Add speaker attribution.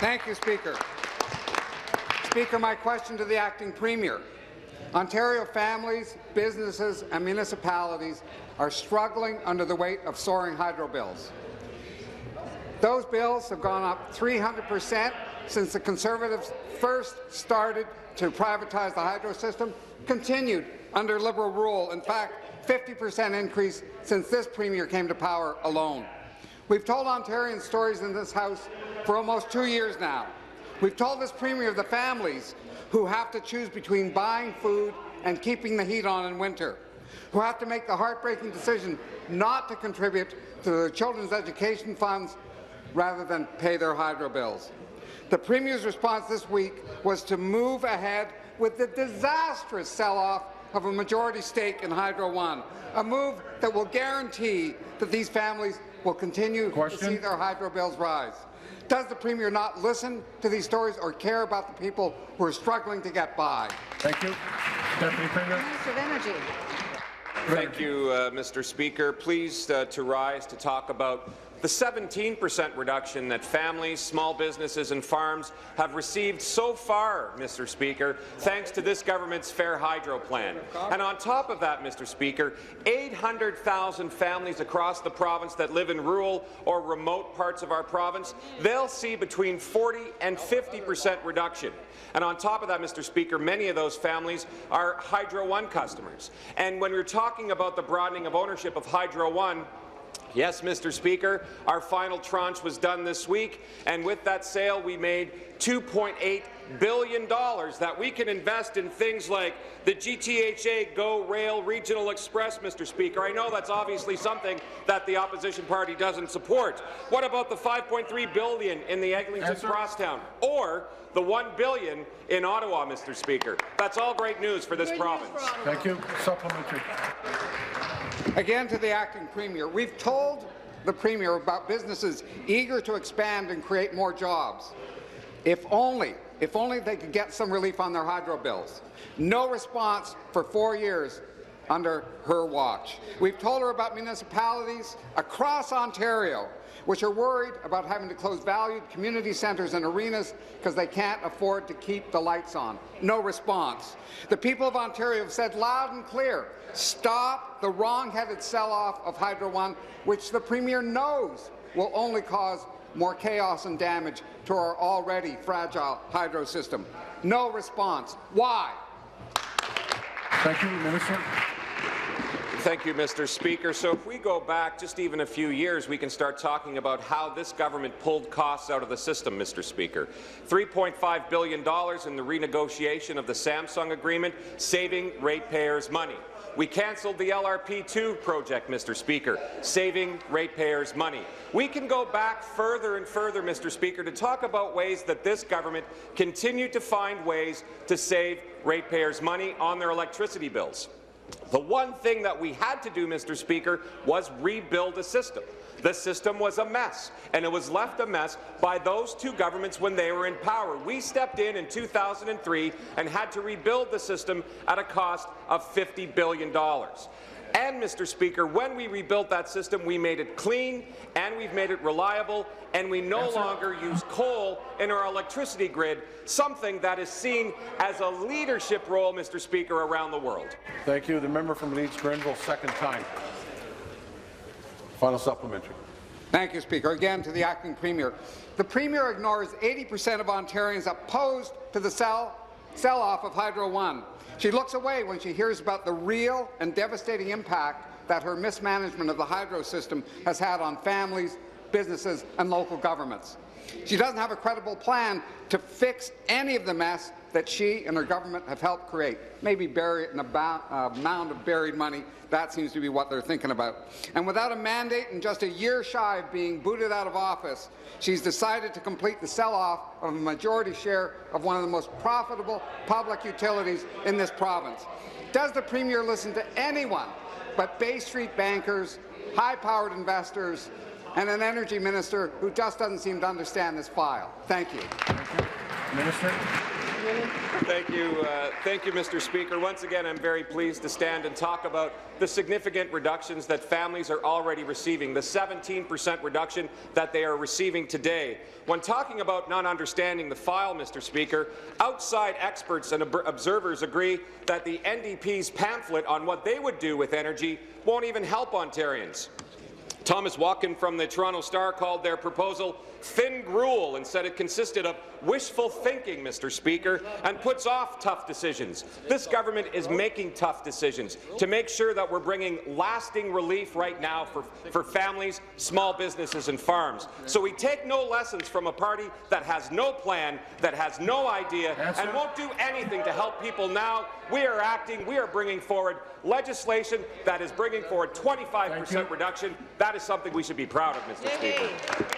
Speaker 1: Thank you, Speaker. Speaker, my question to the Acting Premier. Ontario families, businesses and municipalities are struggling under the weight of soaring hydro bills. Those bills have gone up 300% since the Conservatives first started to privatize the hydro system, continued under Liberal rule. In fact, 50% increase since this Premier came to power alone. We've told Ontarians stories in this House for almost 2 years now. We've told this Premier of the families who have to choose between buying food and keeping the heat on in winter, who have to make the heartbreaking decision not to contribute to their children's education funds rather than pay their hydro bills. The Premier's response this week was to move ahead with the disastrous sell-off of a majority stake in Hydro One, a move that will guarantee that these families will continue to see their hydro bills rise. Does the Premier not listen to these stories or care about the people who are struggling to get by?
Speaker 2: Thank you. Deputy Premier.
Speaker 3: Minister of Energy.
Speaker 4: Thank you, Mr. Speaker. Pleased to rise to talk about the 17% reduction that families, small businesses and farms have received so far, Mr. Speaker, thanks to this government's Fair Hydro plan. And on top of that, Mr. Speaker, 800,000 families across the province that live in rural or remote parts of our province, they'll see between 40 and 50% reduction. And on top of that, Mr. Speaker, many of those families are Hydro One customers. And when we're talking about the broadening of ownership of Hydro One, yes, Mr. Speaker, our final tranche was done this week, and with that sale we made $2.8 billion that we can invest in things like the GTHA Go Rail Regional Express, Mr. Speaker. I know that's obviously something that the opposition party doesn't support. What about the $5.3 billion in the Eglinton Crosstown, or the $1 billion in Ottawa, Mr. Speaker? That's all great news for this province.
Speaker 2: Thank you. Supplementary.
Speaker 1: Again to the Acting Premier. We've told the Premier about businesses eager to expand and create more jobs. If only they could get some relief on their hydro bills. No response for 4 years under her watch. We've told her about municipalities across Ontario which are worried about having to close valued community centres and arenas because they can't afford to keep the lights on. No response. The people of Ontario have said loud and clear, stop the wrong-headed sell-off of Hydro One, which the Premier knows will only cause more chaos and damage to our already fragile hydro system. No response. Why?
Speaker 2: Thank you, Minister.
Speaker 4: Thank you, Mr. Speaker. So if we go back just even a few years, we can start talking about how this government pulled costs out of the system, Mr. Speaker. $3.5 billion in the renegotiation of the Samsung agreement, saving ratepayers money. We cancelled the LRP2 project, Mr. Speaker, saving ratepayers money. We can go back further and further, Mr. Speaker, to talk about ways that this government continued to find ways to save ratepayers money on their electricity bills. The one thing that we had to do, Mr. Speaker, was rebuild the system. The system was a mess, and it was left a mess by those two governments when they were in power. We stepped in 2003 and had to rebuild the system at a cost of $50 billion. And, Mr. Speaker, when we rebuilt that system, we made it clean and we've made it reliable, and we no longer use coal in our electricity grid, something that is seen as a leadership role, Mr. Speaker, around the world.
Speaker 2: Thank you. The member from Leeds-Grenville, second time. Final supplementary.
Speaker 1: Thank you, Speaker. Again to the Acting Premier. The Premier ignores 80% of Ontarians opposed to the sell-off of Hydro One. She looks away when she hears about the real and devastating impact that her mismanagement of the hydro system has had on families, businesses and local governments. She doesn't have a credible plan to fix any of the mess that she and her government have helped create. Maybe bury it in a mound of buried money. That seems to be what they're thinking about. And without a mandate and just a year shy of being booted out of office, she's decided to complete the sell-off of a majority share of one of the most profitable public utilities in this province. Does the Premier listen to anyone but Bay Street bankers, high-powered investors, and an energy minister who just doesn't seem to understand this file. Thank you.
Speaker 2: Thank you. Minister.
Speaker 4: Thank you, Mr. Speaker. Once again, I'm very pleased to stand and talk about the significant reductions that families are already receiving, the 17% reduction that they are receiving today. When talking about not understanding the file, Mr. Speaker, outside experts and observers agree that the NDP's pamphlet on what they would do with energy won't even help Ontarians. Thomas Watkin from the Toronto Star called their proposal thin gruel and said it consisted of wishful thinking, Mr. Speaker, and puts off tough decisions. This government is making tough decisions to make sure that we're bringing lasting relief right now for families, small businesses and farms. So we take no lessons from a party that has no plan, that has no idea, and won't do anything to help people now. We are acting. We are bringing forward legislation that is bringing forward 25% reduction. That is something we should be proud of, Mr. Speaker.